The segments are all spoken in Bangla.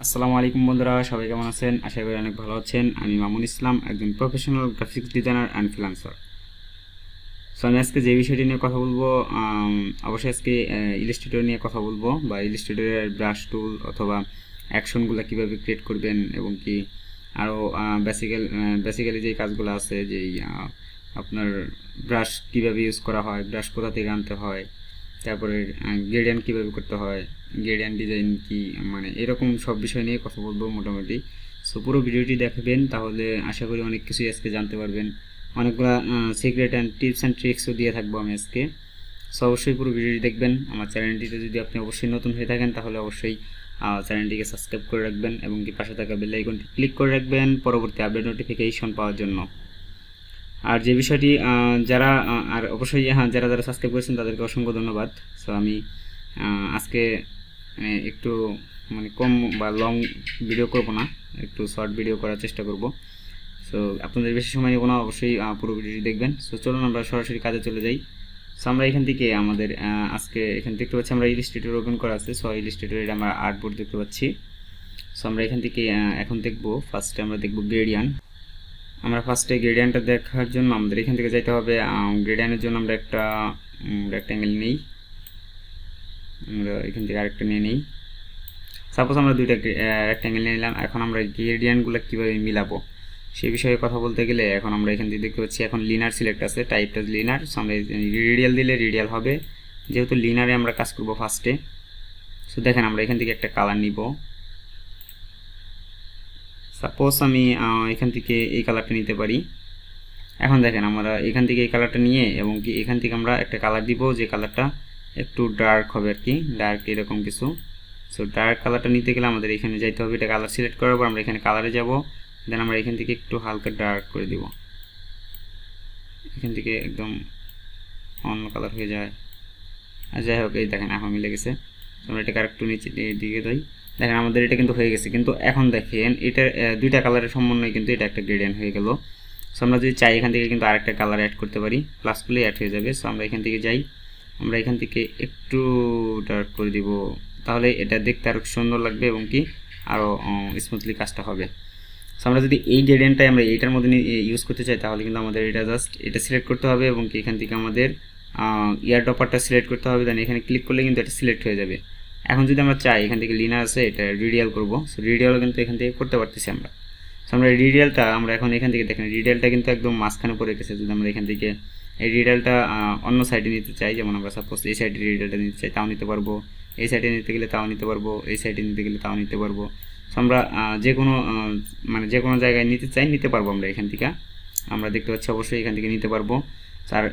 আসসালামু আলাইকুম বন্ধুরা, সবাই কেমন আছেন? আশা করি অনেক ভালো আছেন। আমি মামুন ইসলাম, একজন professional graphics designer and freelancer. So আমি আজকে যে বিষয়টি নিয়ে কথা বলবো, অবশ্যই আজকে ইলাস্ট্রেটর নিয়ে কথা বলবো, বা ইলাস্ট্রেটরের ব্রাশ টুল অথবা অ্যাকশনগুলো কীভাবে ক্রিয়েট করবেন, এবং কি আরও বেসিক্যালি যেই কাজগুলো আছে, যেই আপনার ব্রাশ কীভাবে ইউজ করা হয়, ব্রাশ কোথা থেকে আনতে হয়, তারপরে গ্রেডিয়েন্ট কীভাবে করতে হয়, গ্রেডিয়েন্ট ডিজাইন কি, মানে এরকম সব বিষয় নিয়ে কথা বলবো মোটামুটি। সো পুরো ভিডিওটি দেখবেন, তাহলে আশা করি অনেক কিছুই আজকে জানতে পারবেন। অনেকগুলো সিক্রেট অ্যান্ড টিপস অ্যান্ড ট্রিক্সও দিয়ে থাকবো আমি আজকে। সো অবশ্যই পুরো ভিডিওটি দেখবেন। আমার চ্যানেলটিতে যদি আপনি অবশ্যই নতুন হয়ে থাকেন, তাহলে অবশ্যই চ্যানেলটিকে সাবস্ক্রাইব করে রাখবেন, এবং কি পাশে থাকা বেল আইকনটি ক্লিক করে রাখবেন পরবর্তী আপডেট নোটিফিকেশন পাওয়ার জন্য। আর যে বিষয়টি যারা আর অবশ্যই যারা যারা সাবস্ক্রাইব করেছেন তাদেরকে অসংখ্য ধন্যবাদ। সো আমি আজকে একটু মানে কম বা লং ভিডিও করব না, একটু শর্ট ভিডিও করার চেষ্টা করব। সো আপনাদের বেশি সময় নেব না, অবশ্যই পুরো ভিডিওটি দেখবেন। সো চলুন আমরা সরাসরি কাজে চলে যাই। সো আমরা এখান থেকে আমাদের আজকে এখান দেখতে পাচ্ছি আমরা ইলাস্ট্রেটর ওপেন করা আছে। সো ইলাস্ট্রেটরের আমরা আর্টবোর্ড দেখতে পাচ্ছি। সো আমরা এখান থেকে এখন দেখব, ফার্স্টে আমরা দেখব গ্রেডিয়েন্ট। আমরা ফার্স্টে গ্রেডিয়েন্টটা দেখার জন্য আমাদের এখান থেকে যাইতে হবে। গ্রেডিয়েন্টের জন্য আমরা একটা রেক্ট্যাঙ্গেল নিই, আমরা এখান থেকে আরেকটা নিয়ে নিই। সাপোজ আমরা দুইটা রেক্ট্যাঙ্গেল নিয়ে নিলাম। এখন আমরা গ্রেডিয়েন্টগুলো কীভাবে মিলাবো সেই বিষয়ে কথা বলতে গেলে, এখন আমরা এখান থেকে দেখতে পাচ্ছি এখন লিনার সিলেক্ট আছে, টাইপটা লিনার। সো আমরা রেডিয়াল দিলে রেডিয়াল হবে, যেহেতু লিনারে আমরা কাজ করব ফার্স্টে। সো দেখেন আমরা এখান থেকে একটা কালার নিব। সাপোজ আমি এখান থেকে এই কালারটা নিতে পারি। এখন দেখেন আমরা এখান থেকে এই কালারটা নিয়ে, এবং কি এখান থেকে আমরা একটা কালার দিব, যে কালারটা একটু ডার্ক হবে আর কি, ডার্ক এরকম কিছু। সো ডার্ক কালারটা নিতে গেলে আমাদের এখানে যাইতে হবে, এটা কালার সিলেক্ট করার পর আমরা এখানে কালারে যাব। দেন আমরা এখান থেকে একটু হালকা ডার্ক করে দিব, এখান থেকে একদম অন্য কালার হয়ে যায়। আর যাই হোক, এই দেখেন এখন মিলে গেছে। আমরা এটাকে আরেকটু নিচে দিকে দিই। দেখেন আমাদের এটা কিন্তু হয়ে গেছে, কিন্তু এখন দেখেন এটার দুইটা কালারের সমন্বয়ে কিন্তু এটা একটা গ্রেডিয়েন্ট হয়ে গেল। সো আমরা যদি চাই এখান থেকে কিন্তু আরেকটা কালার অ্যাড করতে পারি, প্লাস করলেই অ্যাড হয়ে যাবে। সো আমরা এখান থেকে যাই, আমরা এখান থেকে একটু ডার্ক করে দিব, তাহলে এটা দেখতে আরও সুন্দর লাগবে, এবং কি আরও স্মুথলি কাজটা হবে। সো আমরা যদি এই গ্রেডিয়েন্টটাই আমরা এইটার মধ্যে ইউজ করতে চাই, তাহলে কিন্তু আমাদের এটা জাস্ট এটা সিলেক্ট করতে হবে, এবং কি এখান থেকে আমাদের ইয়ার ডপারটা সিলেক্ট করতে হবে। দেন এখানে ক্লিক করলে কিন্তু এটা সিলেক্ট হয়ে যাবে। এখন যদি আমরা চাই এখান থেকে লিনার আছে, এটা রেডিয়াল করব। সো রেডিয়ালও কিন্তু এখান থেকে করতে পারতেছি আমরা। সো আমরা রেডিয়ালটা আমরা এখন এখান থেকে দেখেন রেডিয়ালটা কিন্তু একদম মাঝখানে পড়ে গেছে। যদি আমরা এখান থেকে এই রেডিয়ালটা অন্য সাইডে নিতে চাই, যেমন আমরা সাপোজ এই সাইডে রেডিয়ালটা নিতে চাই, তাও নিতে পারবো। এই সাইডে নিতে গেলে তাও নিতে পারবো, এই সাইডে নিতে গেলে তাও নিতে পারবো। সো আমরা যে কোনো মানে যে কোনো জায়গায় নিতে চাই নিতে পারবো আমরা এখান থেকে। আমরা দেখতে পাচ্ছি অবশ্যই এখান থেকে নিতে পারবো। আর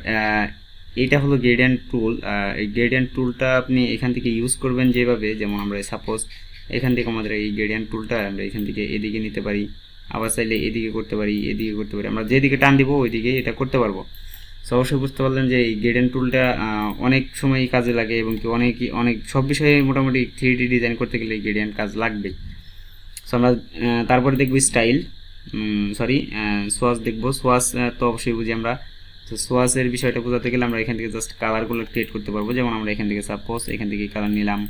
এইটা হলো গ্রেডিয়েন্ট টুল। এই গ্রেডিয়েন্ট টুলটা আপনি এখান থেকে ইউজ করবেন যেভাবে, যেমন আমরা সাপোজ এখান থেকে আমাদের এই গ্রেডিয়েন্ট টুলটা আমরা এখান থেকে এদিকে নিতে পারি, আবার চাইলে এদিকে করতে পারি, এদিকে করতে পারি। আমরা যেদিকে টান দিব ওইদিকে এটা করতে পারবো। সো অবশ্যই বুঝতে পারলেন যে এই গ্রেডিয়েন্ট টুলটা অনেক সময় কাজে লাগে, এবং কি অনেক সব বিষয়ে মোটামুটি 3D ডিজাইন করতে গেলে গ্রেডিয়েন্ট কাজ লাগবেই। সো আমরা তারপরে দেখব স্টাইল, সোয়াস দেখব। সোয়াস তো অবশ্যই বুঝি আমরা। তো সোয়াসের বিষয়টা বোঝাতে গেলে আমরা এখান থেকে জাস্ট কালারগুলো ক্রিয়েট করতে পারবো। যেমন আমরা এখান থেকে সাপোজ এখান থেকে কালার নিলাম,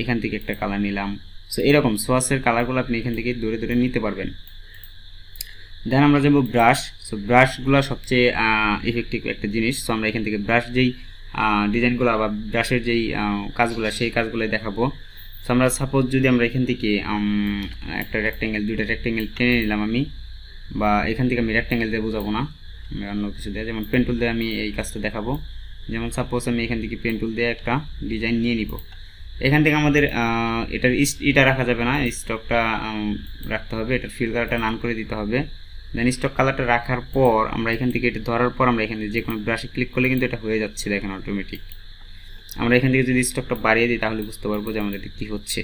এখান থেকে একটা কালার নিলাম। সো এরকম সোয়াসের কালারগুলো আপনি এখান থেকে দূরে দূরে নিতে পারবেন। দেন আমরা যাবো ব্রাশ। সো ব্রাশগুলো সবচেয়ে ইফেক্টিভ একটা জিনিস। সো আমরা এখান থেকে ব্রাশ যেই ডিজাইনগুলো বা ব্রাশের যেই কাজগুলো, সেই কাজগুলোই দেখাবো। সো আমরা সাপোজ যদি আমরা এখান থেকে একটা রেক্ট্যাঙ্গেল, দুইটা রেক্ট্যাঙ্গেল টেনে নিলাম আমি, বা এখান থেকে আমি রেক্ট্যাঙ্গেল দিয়ে বোঝাবো না, আমি অন্য কিছু দিয়ে, যেমন পেন টুল দিয়ে আমি এই কাজটা দেখাবো। যেমন সাপোজ আমি এখান থেকে পেন টুল দিয়ে একটা ডিজাইন নিয়ে নিব। এখান থেকে আমাদের এটার এটা রাখা যাবে না, স্টকটা রাখতে হবে, এটার ফিল কালারটা নান করে দিতে হবে। দেন স্টক কালারটা রাখার পর আমরা এখান থেকে এটা ধরার পর আমরা এখানে যে কোনো ব্রাশে ক্লিক করলে কিন্তু এটা হয়ে যাচ্ছে, দেখেন অটোমেটিক। আমরা এখান থেকে যদি স্টকটা বাড়িয়ে দিই তাহলে বুঝতে পারবো যে আমাদের এটা কী হচ্ছে।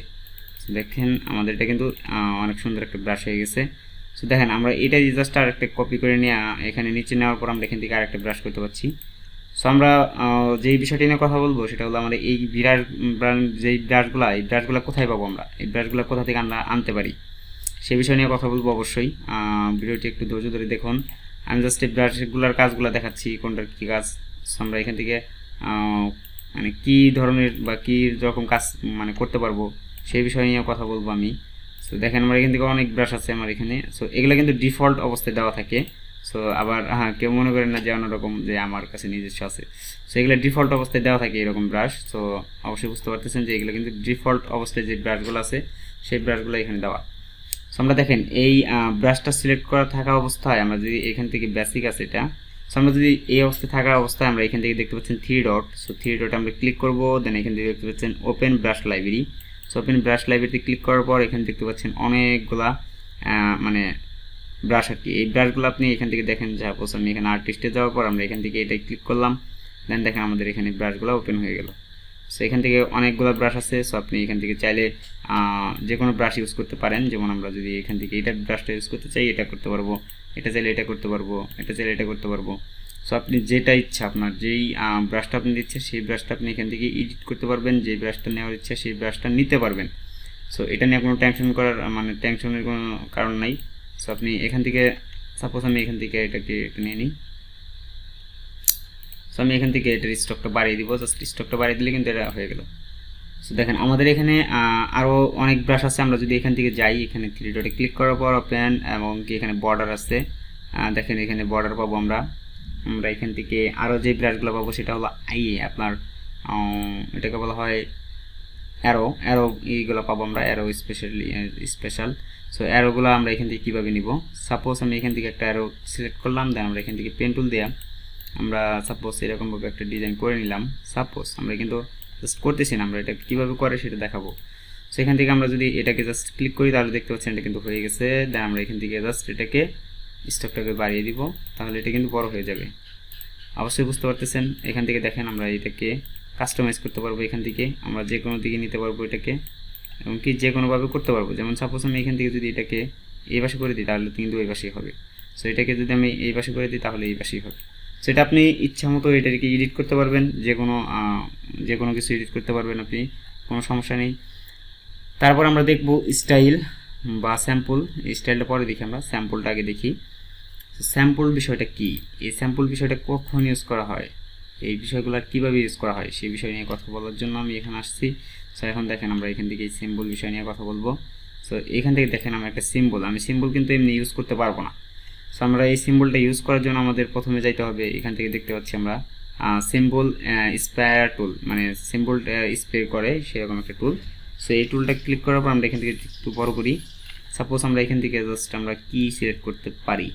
দেখেন আমাদের এটা কিন্তু অনেক সুন্দর একটা ব্রাশ হয়ে গেছে। সো দেখেন আমরা এটা জাস্ট আর একটা কপি করে নিয়ে এখানে নিচে নেওয়ার পর আমরা এখান থেকে আরেকটা ব্রাশ করতে পারছি। সো আমরা যেই বিষয়টি নিয়ে কথা বলবো সেটা হলো আমরা এই যেই ব্রাশগুলো, এই ব্রাশগুলো কোথায় পাবো, আমরা এই ব্রাশগুলো কোথা থেকে আমরা আনতে পারি সে বিষয় নিয়ে কথা বলবো অবশ্যই। ভিডিওটি একটু ধৈর্য ধরে দেখুন। আমি জাস্ট এই ব্রাশগুলোর কাজগুলো দেখাচ্ছি, কোনটার কী কাজ। সো আমরা এখান থেকে মানে কী ধরনের বা কী রকম কাজ মানে করতে পারবো সেই বিষয় নিয়ে কথা বলবো আমি। সো দেখেন আমার এখান থেকে অনেক ব্রাশ আছে আমার এখানে। সো এগুলো কিন্তু ডিফল্ট অবস্থায় দেওয়া থাকে। সো আবার হ্যাঁ, কেউ মনে করেন না যে অন্যরকম যে আমার কাছে নিজস্ব আছে। সো এগুলো ডিফল্ট অবস্থায় দেওয়া থাকে এরকম ব্রাশ। সো অবশ্যই বুঝতে পারতেছেন যে এগুলো কিন্তু ডিফল্ট অবস্থায় যে ব্রাশগুলো আছে সেই ব্রাশগুলো এখানে দেওয়া। সো আমরা দেখেন এই ব্রাশটা সিলেক্ট করা থাকা অবস্থায় আমরা যদি এখান থেকে বেসিক আছে এটা, সো আমরা যদি এই অবস্থায় থাকা অবস্থায় আমরা এখান থেকে দেখতে পাচ্ছেন 3 ডট। সো 3 ডট আমরা ক্লিক করব, দেন এখান থেকে দেখতে পাচ্ছেন open brush library. So open brush লাইব্রেরিতে ক্লিক করার পর এখানে দেখতে পাচ্ছেন অনেকগুলা মানে ব্রাশ আর কি। এই ব্রাশগুলো আপনি এখান থেকে দেখেন, সাপোজ আমি এখানে আর্টিস্টে যাওয়ার পর আমরা এখান থেকে এটাই ক্লিক করলাম, দেন দেখেন আমাদের এখানে ব্রাশগুলো ওপেন হয়ে গেল। সো এখান থেকে অনেকগুলো ব্রাশ আছে। সো আপনি এখান থেকে চাইলে যে কোনো ব্রাশ ইউজ করতে পারেন। যেমন আমরা যদি এখান থেকে এটা ব্রাশটা ইউজ করতে চাই এটা করতে পারবো, এটা চাইলে এটা করতে পারবো, এটা চাইলে এটা করতে পারবো। সো আপনি যেটা ইচ্ছা, আপনার যেই ব্রাশটা আপনি দিচ্ছে সেই ব্রাশটা আপনি এখান থেকে এডিট করতে পারবেন, যেই ব্রাশটা নেওয়ার ইচ্ছা সেই ব্রাশটা নিতে পারবেন। সো এটা নিয়ে কোনো টেনশন করার মানে টেনশনের কোনো কারণ নাই। সো আপনি এখান থেকে সাপোজ আমি এখান থেকে এটাকে এটা নিয়ে নিই। সো আমি এখান থেকে এটার স্টকটা বাড়িয়ে দিব, জাস্ট স্টকটা বাড়িয়ে দিলে কিন্তু এটা হয়ে গেল। সো দেখেন আমাদের এখানে আরও অনেক ব্রাশ আছে। আমরা যদি এখান থেকে যাই, এখানে 3 ডটে ক্লিক করার পর ওপেন এবং কি এখানে বর্ডার আছে, দেখেন এখানে বর্ডার পাবো আমরা। আমরা এখান থেকে আরও যে ব্রাশগুলো পাবো সেটা হলো আপনার এটাকে বলা হয় অ্যারো। অ্যারো এইগুলো পাবো আমরা, অ্যারো স্পেশাল। সো অ্যারোগুলো আমরা এখান থেকে কীভাবে নিব, সাপোজ আমি এখান থেকে একটা অ্যারো সিলেক্ট করলাম, দেন আমরা এখান থেকে পেন টুল দেওয়া আমরা সাপোজ এরকমভাবে একটা ডিজাইন করে নিলাম। সাপোজ আমরা কিন্তু জাস্ট করতেছি না, আমরা এটা কীভাবে করে সেটা দেখাবো। সো এখান থেকে আমরা যদি এটাকে জাস্ট ক্লিক করি তাহলে দেখতে পাচ্ছেন এটা কিন্তু হয়ে গেছে। দেন আমরা এখান থেকে জাস্ট এটাকে স্টকটাকে বাড়িয়ে দিব, তাহলে এটা কিন্তু বড় হয়ে যাবে। অবশ্যই বুঝতে পারতেছেন। এখান থেকে দেখেন আমরা এটাকে কাস্টমাইজ করতে পারবো, এখান থেকে আমরা যে কোনো দিকে নিতে পারবো এটাকে, এবং কি যে কোনোভাবে করতে পারবো। যেমন সাপোজ আমি এখান থেকে যদি এটাকে এই পাশে করে দিই তাহলে কিন্তু এই পাশেই হবে। সো এটাকে যদি আমি এই পাশে করে দিই তাহলে এই পাশেই হবে। সেটা আপনি ইচ্ছা মতো এটাকে এডিট করতে পারবেন, যে কোনো কিছু এডিট করতে পারবেন আপনি, কোনো সমস্যা নেই। তারপর আমরা দেখব স্টাইল বা স্যাম্পল। স্টাইলটা পরে দেখি, আমরা স্যাম্পলটা আগে দেখি। স্যাম্পল বিষয়টা কি, এই স্যাম্পল বিষয়টা কখন ইউজ করা হয়, এই বিষয়গুলো কীভাবে ইউজ করা হয় সেই বিষয় নিয়ে কথা বলার জন্য আমি এখানে আসছি। সো এখন দেখেন আমরা এখান থেকে এই সিম্বল বিষয় নিয়ে কথা বলবো। সো এখান থেকে দেখেন আমরা একটা সিম্বল, আমি সিম্বল কিন্তু এমনি ইউজ করতে পারবো না। সো আমরা এই সিম্বলটা ইউজ করার জন্য আমাদের প্রথমে যাইতে হবে, এখান থেকে দেখতে পাচ্ছি আমরা সিম্বল স্পেয়ার টুল, মানে সিম্বল স্প্রে করে সেরকম একটা টুল। সো এই টুলটা ক্লিক করার পর আমরা এখান থেকে একটু বড় করি। সাপোজ আমরা এখান থেকে জাস্ট আমরা কি সিলেক্ট করতে পারি,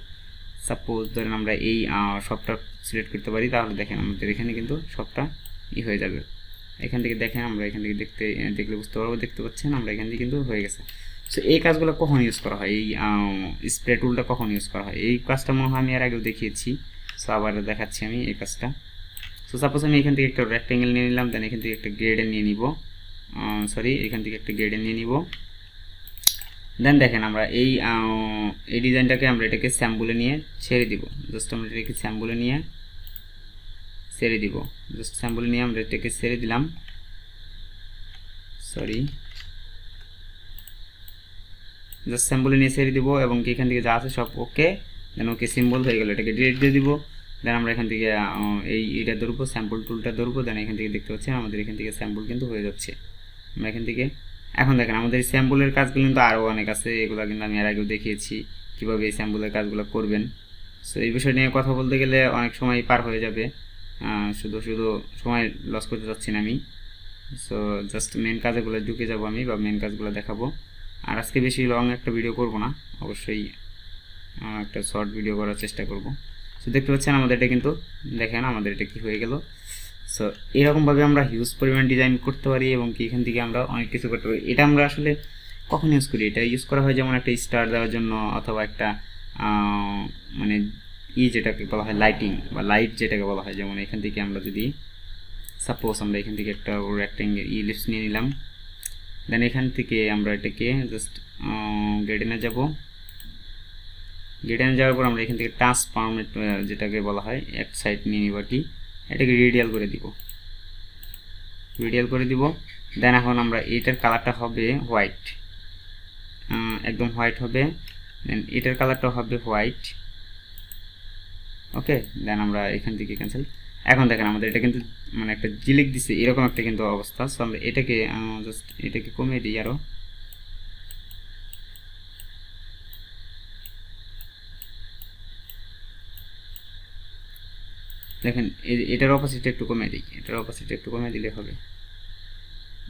সাপোজ ধরেন আমরা এই সবটা সিলেক্ট করতে পারি, তাহলে দেখেন আমাদের এখানে কিন্তু সবটা হয়ে যাবে। এখান থেকে দেখেন আমরা এখান থেকে দেখলে বুঝতে পারবো, দেখতে পাচ্ছেন আমরা এখান থেকে কিন্তু হয়ে গেছে। সো এই কাজগুলো কখন ইউজ করা হয়, এই স্প্রে টুলটা কখন ইউজ করা হয়, এই কাজটা মনে হয় আমি এর আগেও দেখিয়েছি। সো আবার দেখাচ্ছি আমি এই কাজটা। সো সাপোজ আমি এখান থেকে একটা রেক্টেঙ্গেল নিয়ে নিলাম, দেন এখান থেকে একটা গ্রেডে নিয়ে নিব, এখান থেকে একটা গ্রেডে নিয়ে নিব। দেন দেখেন আমরা এই ডিজাইনটাকে আমরা এটাকে স্যাম্পলে নিয়ে ছেড়ে দিব, জাস্ট আমরা এটাকে স্যাম্পলে নিয়ে ছেড়ে দিব, জাস্ট স্যাম্পলে নিয়ে আমরা এটাকে ছেড়ে দিলাম, জাস্ট স্যাম্পলে নিয়ে ছেড়ে দিব এবং এখান থেকে যা আছে সব ওকে। দেন ওকে সিম্বল হয়ে গেল, এটাকে ডিলিট দিয়ে দিব। দেন আমরা এখান থেকে এইটা ধরবো, স্যাম্পল টুলটা ধরবো, দেন এখান থেকে দেখতে পাচ্ছেন আমাদের এখান থেকে স্যাম্পল কিন্তু হয়ে যাচ্ছে। আমরা এখান থেকে এখন দেখেন আমাদের এই স্যাম্পলের কাজগুলো কিন্তু আরও অনেক আছে, এগুলো কিন্তু আমি এর আগেও দেখিয়েছি কীভাবে এই স্যাম্পলের কাজগুলো করবেন। সো এই বিষয় নিয়ে কথা বলতে গেলে অনেক সময় পার হয়ে যাবে, শুধু সময় লস করতে চাচ্ছি না আমি। সো জাস্ট মেন কাজগুলো ঢুকে যাব আমি, বা মেন কাজগুলো দেখাবো। আর আজকে বেশি লং একটা ভিডিও করব না, অবশ্যই একটা শর্ট ভিডিও করার চেষ্টা করব। সো দেখতে পাচ্ছেন আমাদের এটা কিন্তু দেখেন আমাদের এটা কি হয়ে গেল। সো এরকমভাবে আমরা হিউজ পরিমাণ ডিজাইন করতে পারি এবং কি এখান থেকে আমরা অনেক কিছু করতে পারি। এটা আমরা আসলে কখন ইউজ করি, এটা ইউজ করা হয় যেমন একটা স্টার দেওয়ার জন্য, অথবা একটা মানে যেটাকে বলা হয় লাইটিং বা লাইট যেটাকে বলা হয়। যেমন এখান থেকে আমরা যদি সাপোজ আমরা এখান থেকে একটা রেক্টেঙ্গেল ইলিপস নিয়ে নিলাম, দেন এখান থেকে আমরা এটাকে জাস্ট গ্রেডেনে যাব। গ্রেডেনে যাওয়ার পর আমরা এখান থেকে ট্রান্সফর্মেট যেটাকে বলা হয় এক সাইড নিয়ে নিব আর কি, এটাকে রেডিয়াল করে দিব। দেন এখন আমরা এটার কালারটা হবে হোয়াইট, একদম হোয়াইট হবে। দেন এটার কালারটা হবে হোয়াইট, ওকে। দেন আমরা এখান থেকে ক্যান্সেল। এখন দেখেন আমাদের এটা কিন্তু মানে একটা জিলিক দিছে এরকম একটা কিন্তু অবস্থা। সো আমরা এটাকে জাস্ট এটাকে কমিয়ে দিই আরও, দেখেন এটার অপোজিটটা একটু কমে দিই, এটার অপোজিটটা একটু কমে দিলে হবে।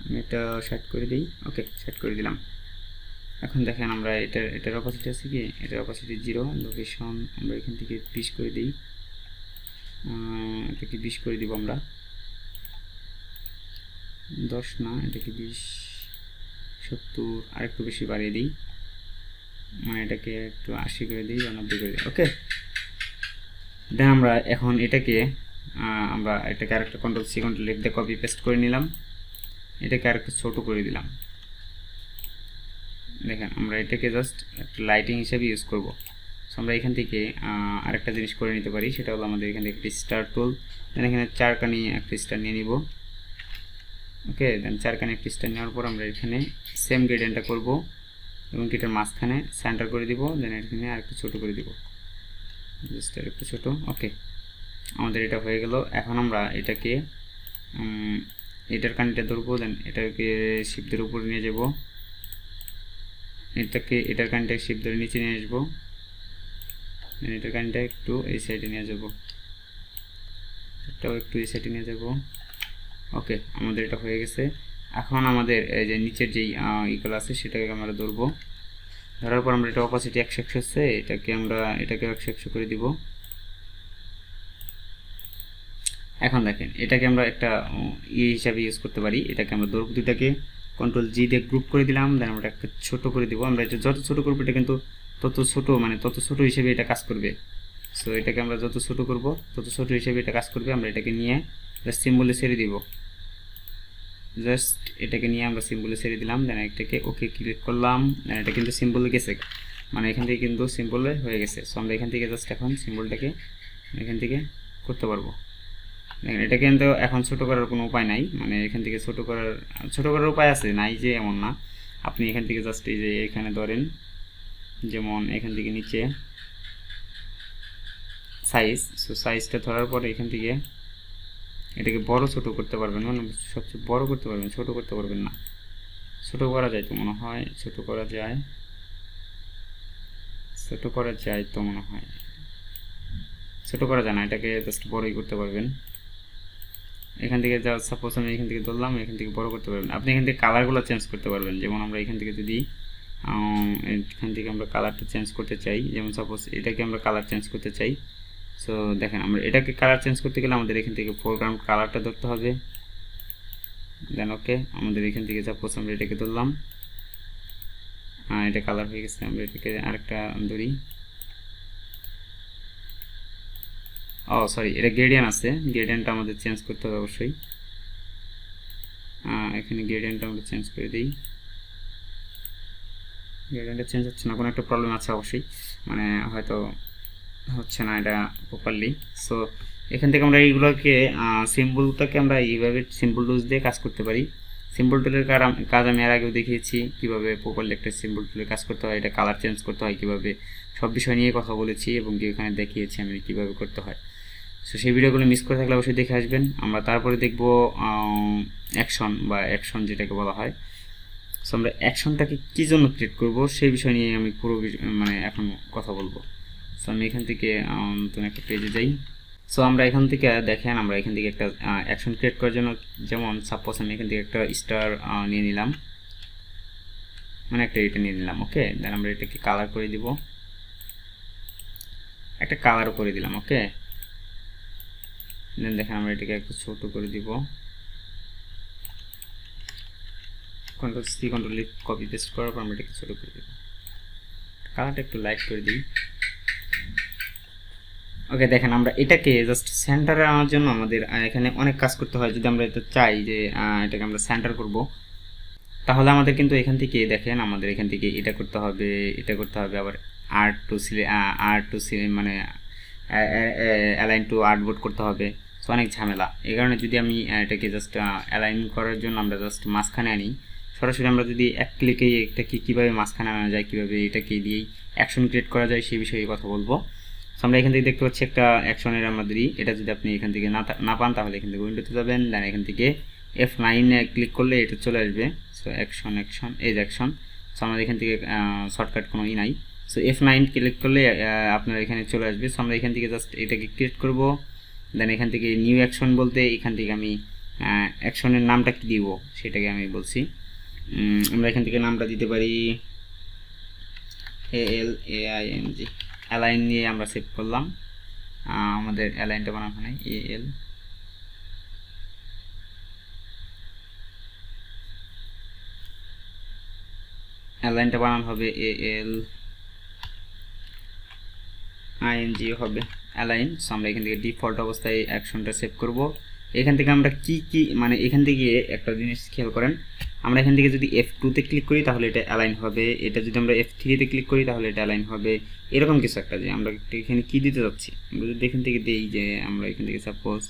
আমি এটা সেট করে দিই, ওকে সেট করে দিলাম। এখন দেখেন আমরা এটার অপোজিট আছে কি, এটার অপোজিটে 0, লোকেশন আমরা এখান থেকে 20 করে দিই, এটাকে 20 করে দিব আমরা, 10 না, এটাকে 20, 70 আর একটু বেশি বাড়িয়ে দিই, মানে এটাকে একটু 80 করে দিই বা 90 করে দিই, ওকে। দেন আমরা এখন এটাকে আরেকটা কন্ট্রোল সি কন্ট্রোল এফ দিয়ে কপি পেস্ট করে নিলাম, এটাকে আরেকটু ছোট করে দিলাম। দেখেন আমরা এটাকে জাস্ট একটা লাইটিং হিসেবে ইউজ করব। সো আমরা এখান থেকে আরেকটা জিনিস করে নিতে পারি, সেটা হলো আমাদের এখান থেকে একটি স্টার টুল, দেন এখানে চারকানি একটা স্টার নিয়ে নিব, ওকে। দেন চারকানি একটা স্টার নেওয়ার পর আমরা এখানে সেম গ্রেডিয়েন্টটা করব এবং এটার মাঝখানে সেন্টার করে দিব, দেন এখানে আরেকটু ছোট করে দিব, জাস্ট আরেকটু ছোট, ওকে। আমাদের এটা হয়ে গেল। এখন আমরা এটাকে এটার কানিটা ধরবো, দেন এটাকে শিফটের উপরে নিয়ে যাব, এটার কানিটা শিফট ধরে নিচে নিয়ে আসবো, দেন এটার কানিটা একটু এই সাইডে নিয়ে যাব, এটাও একটু এই সাইডে নিয়ে যাব, ওকে। আমাদের এটা হয়ে গেছে। এখন আমাদের এই যে নিচের যেই ইকুয়াল আছে সেটাকে আমরা ধরবো, ধরার পর আমরা এটা অপোজিট 100 হচ্ছে, এটাকে 100 করে দিব। এখন দেখেন এটাকে আমরা একটা হিসাবে ইউজ করতে পারি, এটাকে আমরা ধরব, দুটাকে কন্ট্রোল জি দিয়ে গ্রুপ করে দিলাম, দেন আমরা একটা ছোট করে দিব। আমরা এটা যত ছোট করবো এটা কিন্তু তত ছোট হিসেবে এটা কাজ করবে। সো এটাকে আমরা যত ছোট করব তত ছোট হিসেবে এটা কাজ করবে। আমরা এটাকে নিয়ে জাস্ট সিম্বলে ছেড়ে দিব, জাস্ট এটাকে নিয়ে আমরা সিম্বলে ছেড়ে দিলাম, দেন এটাকে ওকে ক্লিক করলাম, দেন এটা কিন্তু সিম্বলে গেছে, মানে এখান থেকে কিন্তু সিম্বলে হয়ে গেছে। সো আমরা এখান থেকে জাস্ট এখন সিম্বলটাকে এখান থেকে করতে পারবো। দেখেন এটা কিন্তু এখন ছোট করার কোনো উপায় নাই, মানে এখান থেকে ছোট করার উপায় আছে, নাই যে এমন না। আপনি এখান থেকে জাস্ট এই যে এখানে ধরেন, যেমন এখান থেকে নিচে সাইজ, সো সাইজটা ধরার পরে এখান থেকে এটাকে বড় ছোট করতে পারবেন, মানে সবচেয়ে বড় করতে পারবেন, ছোট করতে পারবেন না। ছোট করা যায় তো মনে হয়, ছোট করা যায় তো মনে হয়, ছোট করা যায় না, এটাকে জাস্ট বড়ই করতে পারবেন। এখান থেকে যা সাপোজ আমি এখান থেকে ধরলাম, এখান থেকে বড় করতে পারবেন। আপনি এখান থেকে কালারগুলো চেঞ্জ করতে পারবেন, যেমন আমরা এখান থেকে যদি এখান থেকে আমরা কালারটা চেঞ্জ করতে চাই, যেমন সাপোজ এটাকে আমরা কালার চেঞ্জ করতে চাই। সো দেখেন আমরা এটাকে কালার চেঞ্জ করতে গেলে আমাদের এখান থেকে ফোরগ্রাউন্ড কালারটা ধরতে হবে, দেন ওকে। আমাদের এখান থেকে সাপোজ আমরা এটাকে ধরলাম, এটা কালার হয়ে গেছে, আমরা এটাকে আরেকটা ধরি, ও সরি এটা গ্রেডিয়েন্ট আছে, গ্রেডিয়েন্টটা আমাদের চেঞ্জ করতে হবে অবশ্যই। এখানে গ্রেডিয়েন্টটা আমরা চেঞ্জ করে দিই, গ্রেডিয়েন্টটা চেঞ্জ হচ্ছে না, কোনো একটা প্রবলেম আছে অবশ্যই, মানে হয়তো হচ্ছে না এটা প্রপারলি। সো এখান থেকে আমরা এইগুলোকে সিম্বলটাকে আমরা এইভাবে সিম্বল টুলস দিয়ে কাজ করতে পারি। সিম্বল টুলের কাজ আমি এর আগেও দেখিয়েছি, কীভাবে প্রপারলি একটা সিম্বল টুলের কাজ করতে হয়, এটা কালার চেঞ্জ করতে হয় কীভাবে, সব বিষয় নিয়ে কথা বলেছি এবং কি এখানে দেখিয়েছি আমি কীভাবে করতে হয়। সো সেই ভিডিওগুলো মিস করে থাকলে অবশ্যই দেখে আসবেন। আমরা তারপরে দেখব অ্যাকশন যেটাকে বলা হয়। সো আমরা অ্যাকশনটাকে কী জন্য ক্রিয়েট করব সেই বিষয় নিয়ে আমি পুরো মানে এখন কথা বলবো। সো আমি এখান থেকে নতুন একটা পেজে যাই। সো আমরা এখান থেকে দেখেন, আমরা এখান থেকে একটা অ্যাকশন ক্রিয়েট করার জন্য, যেমন সাপোজ আমি এখান থেকে একটা স্টার নিয়ে নিলাম, মানে একটা এটা নিয়ে নিলাম, ওকে। দেন আমরা এটাকে কালার করে দিব, একটা কালারও করে দিলাম, ওকে। দেন দেখেন আমরা এটাকে একটু ছোট করে দিব, control C control F copy paste করার পর আমরা এটাকে ছোট করে দিব, কালারটা একটু লাইট করে দিই, ওকে। দেখেন আমরা এটাকে জাস্ট সেন্টারে আনার জন্য আমাদের এখানে অনেক কাজ করতে হয়। যদি আমরা এটা চাই যে এটাকে আমরা সেন্টার করব, তাহলে আমাদের কিন্তু এখান থেকে দেখেন আমাদের এখান থেকে এটা করতে হবে, আবার আর টু মানে অ্যালাইন টু আর্টবোর্ড করতে হবে। সো অনেক ঝামেলা। এই কারণে যদি আমি এটাকে জাস্ট অ্যালাইন করার জন্য আমরা জাস্ট মাঝখানে আনি, সরাসরি আমরা যদি এক ক্লিকেই এটাকে কীভাবে মাঝখানে আনা যায়, কীভাবে এটাকে দিয়েই অ্যাকশন ক্রিয়েট করা যায় সেই বিষয়ে কথা বলবো। সো আমরা এখান থেকে দেখতে পাচ্ছি একটা অ্যাকশনের আমাদেরই, এটা যদি আপনি এখান থেকে না পান তাহলে এখান থেকে উইন্ডোতে যাবেন, দেন এখান থেকে F9 ক্লিক করলে এটা চলে আসবে। সো অ্যাকশন এই অ্যাকশন। সো আমাদের এখান থেকে শর্টকাট কোনো নাই। সো F9 ক্লিক করলে আপনার এখানে চলে আসবে। সো আমরা এখান থেকে জাস্ট এটাকে ক্রিয়েট করব, দেন এখান থেকে নিউ অ্যাকশন বলতে এখান থেকে আমি অ্যাকশনের নামটা কি দিব সেটাকে আমি বলছি। আমরা এখান থেকে নামটা দিতে পারি ALAING, অ্যালাইন নিয়ে আমরা সেভ করলাম। আমাদের অ্যালাইনটা বানানো হয় অ্যালাইনটা বানানো হবে ALING হবে অ্যালাইন। সো আমরা এখান থেকে ডিফল্ট অবস্থায় অ্যাকশনটা সেভ করব। এখান থেকে আমরা কি মানে এখান থেকে একটা জিনিস খেয়াল করেন, আমরা এখান থেকে যদি F2 তে ক্লিক করি তাহলে এটা অ্যালাইন হবে, এটা যদি আমরা F3 তে ক্লিক করি তাহলে এটা অ্যালাইন হবে, এরকম কিছু একটা। যে আমরা এখানে কি দিতে যাচ্ছি, আমরা যদি এখান থেকে দিই যে আমরা এখান থেকে সাপোজ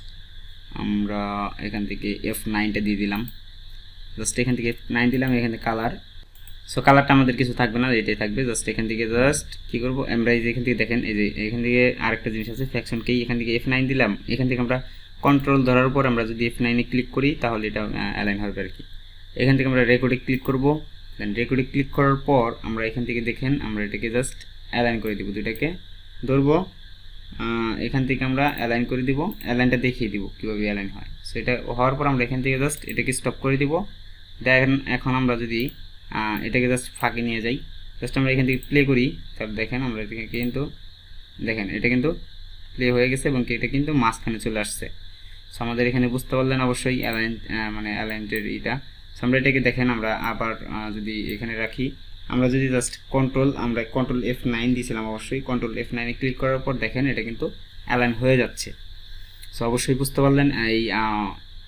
আমরা এখান থেকে F9টা দিয়ে দিলাম, জাস্ট এখান থেকে F9 দিলাম, এখান থেকে কালার। সো কালারটা আমাদের কিছু থাকবে না, এটাই থাকবে। জাস্ট এখান থেকে জাস্ট কী করবো আমরা, এই যে এখান থেকে দেখেন, এই যে এখান থেকে আরেকটা জিনিস আছে ফ্যাকশনকেই, এখান থেকে F9 দিলাম, এখান থেকে আমরা কন্ট্রোল ধরার পর আমরা যদি F9-এ ক্লিক করি তাহলে এটা অ্যালাইন হবে আর কি। এখান থেকে আমরা রেকর্ডে ক্লিক করব, দেন রেকর্ডে ক্লিক করার পর আমরা এখান থেকে দেখেন আমরা এটাকে জাস্ট অ্যালাইন করে দিব, দুটাকে ধরবো, এখান থেকে আমরা অ্যালাইন করে দিব, অ্যালাইনটা দেখিয়ে দিব কীভাবে অ্যালাইন হয়। সো এটা হওয়ার পর আমরা এখান থেকে জাস্ট এটাকে স্টপ করে দিব। দেখেন এখন আমরা যদি এটাকে জাস্ট ফাঁকে নিয়ে যাই, জাস্ট আমরা এখান থেকে প্লে করি, তাহলে দেখেন আমরা এটাকে কিন্তু দেখেন এটা কিন্তু প্লে হয়ে গেছে এবং এটা কিন্তু মাঝখানে চলে আসছে। সো আমাদের এখানে বুঝতে পারলেন অবশ্যই অ্যালাইন মানে অ্যালাইনটের এটা। সো আমরা এটাকে দেখেন আমরা আবার যদি এখানে রাখি, আমরা যদি জাস্ট আমরা কন্ট্রোল F9 দিয়েছিলাম, অবশ্যই কন্ট্রোল F9-এ ক্লিক করার পর দেখেন এটা কিন্তু অ্যালাইন হয়ে যাচ্ছে। সো অবশ্যই বুঝতে পারলেন এই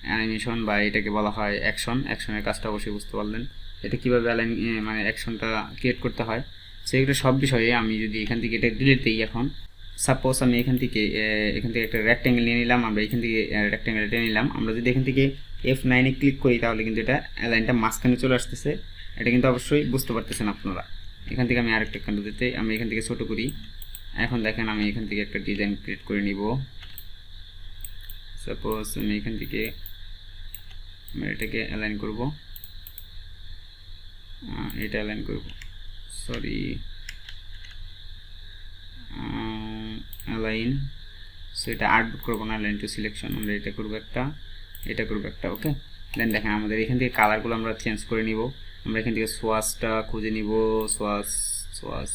অ্যানিমেশন বা এটাকে বলা হয় অ্যাকশনের কাজটা অবশ্যই বুঝতে পারলেন এটা কীভাবে অ্যালাইন মানে অ্যাকশনটা ক্রিয়েট করতে হয়। সেগুলো সব বিষয়ে আমি যদি এখান থেকে এটা ডিলিট দিই, এখন সাপোজ আমি এখান থেকে একটা রেক্ট্যাঙ্গেল নিয়ে নিলাম, আমরা এখান থেকে রেক্ট্যাঙ্গেলটা নিলাম, আমরা যদি এখান থেকে F9-এ ক্লিক করি তাহলে কিন্তু এটা অ্যালাইনটা মাঝখানে চলে আসতেছে। এটা কিন্তু অবশ্যই বুঝতে পারতেছেন আপনারা। এখান থেকে আমি আরেকটা কাণ্ড দিতে, আমি এখান থেকে ছোটো করি। এখন দেখেন আমি এখান থেকে একটা ডিজাইন ক্রিয়েট করে নিব। সাপোজ আমি এখান থেকে এটাকে অ্যালাইন করব, এটা অ্যালাইন করব, সরি অ্যালাইন। সো এটা আর্টবোর্ড করবো না, অ্যালাইন টু সিলেকশন, আমরা এটা করবো একটা, এটা করবো একটা, ওকে। দেন দেখেন আমাদের এখান থেকে কালারগুলো আমরা চেঞ্জ করে নিব। আমরা এখান থেকে সোয়াসটা খুঁজে নিব, সোয়াস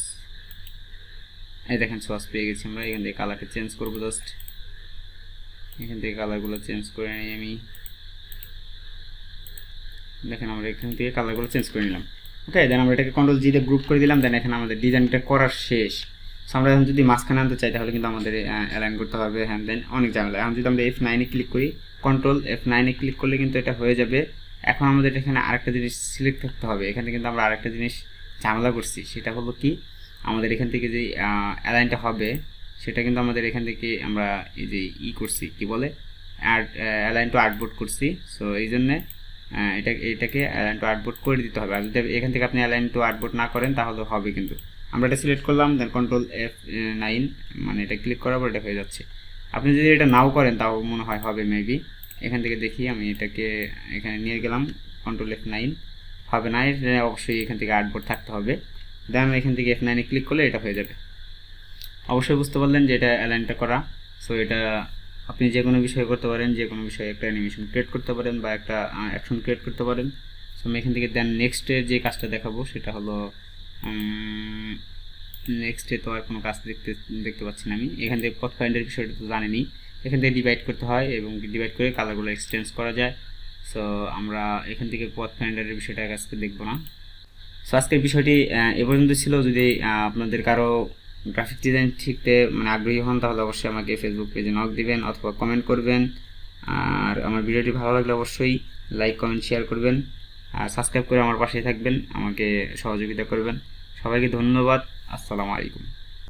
এই দেখেন সোয়াস পেয়ে গেছি আমরা। এখান থেকে কালারটা চেঞ্জ করবো, জাস্ট এখান থেকে কালারগুলো চেঞ্জ করে নিই আমি। দেখেন আমরা এখান থেকে কালারগুলো চেঞ্জ করে নিলাম, ওকে। দেন আমরা এটাকে কন্ট্রোল G দিয়ে গ্রুপ করে দিলাম। দেন এখানে আমাদের ডিজাইনটা করার শেষ। সো আমরা এখন যদি মাঝখানে আনতে চাই তাহলে কিন্তু আমাদের অ্যালাইন করতে হবে, হ্যাঁ দেন অনেক ঝামেলা। এখন যদি আমরা F9-এ ক্লিক করি, কন্ট্রোল F9-এ ক্লিক করলে কিন্তু এটা হয়ে যাবে। এখন আমাদের এখানে আরেকটা জিনিস সিলেক্ট থাকতে হবে। এখানে কিন্তু আমরা আরেকটা জিনিস ঝামেলা করছি, সেটা হলো কি, আমাদের এখান থেকে যে অ্যালাইনটা হবে সেটা কিন্তু আমাদের এখান থেকে আমরা এই যে করছি কি বলে অ্যালাইন টু আর্টবোর্ড করছি। সো এই জন্যে এটাকে অ্যালাইন টু আর্টবোর্ড করে দিতে হবে। আর যদি এখান থেকে আপনি অ্যালাইন টু আর্টবোর্ড না করেন তাহলে হবে কিন্তু। আমরা এটা সিলেক্ট করলাম, দেন কন্ট্রোল F9 মানে এটা ক্লিক করার পর এটা হয়ে যাচ্ছে। আপনি যদি এটা নাও করেন তাও মনে হয় হবে মেবি। এখান থেকে দেখি, আমি এটাকে এখানে নিয়ে গেলাম, কন্ট্রোল F9 হবে না, অবশ্যই এখান থেকে আর্টবোর্ড থাকতে হবে। দেন এখান থেকে F9-এ ক্লিক করলে এটা হয়ে যাবে। অবশ্যই বুঝতে পারলেন যে এটা অ্যালাইনটা করা। সো এটা আপনি যে কোনো বিষয়ে করতে পারেন, যে কোনো বিষয়ে একটা অ্যানিমেশন ক্রিয়েট করতে পারেন বা একটা অ্যাকশন ক্রিয়েট করতে পারেন। সো আমি এখান থেকে দেন নেক্সটের যে কাজটা দেখাবো সেটা হলো, নেক্সটে তো আর কোনো কাজ দেখতে পাচ্ছি না আমি। এখান থেকে পথ ফাইন্ডের বিষয়টা তো জানেনি, এখান থেকে ডিভাইড করতে হয় এবং ডিভাইড করে কালারগুলো এক্সচেঞ্জ করা যায়। সো আমরা এখান থেকে পথ ফাইন্ডারের বিষয়টা আজকে দেখবো না। সো আজকের বিষয়টি এ পর্যন্ত ছিল। যদি আপনাদের কারো গ্রাফিক ডিজাইন শিখতে মানে আগ্রহী হন তাহলে অবশ্যই আমাকে ফেসবুক পেজে নক দিবেন অথবা কমেন্ট করবেন। আর আমার ভিডিওটি ভালো লাগলে অবশ্যই লাইক কমেন্ট শেয়ার করবেন, আর সাবস্ক্রাইব করে আমার পাশে থাকবেন, আমাকে সহযোগিতা করবেন। সবাইকে ধন্যবাদ। আসসালামু আলাইকুম।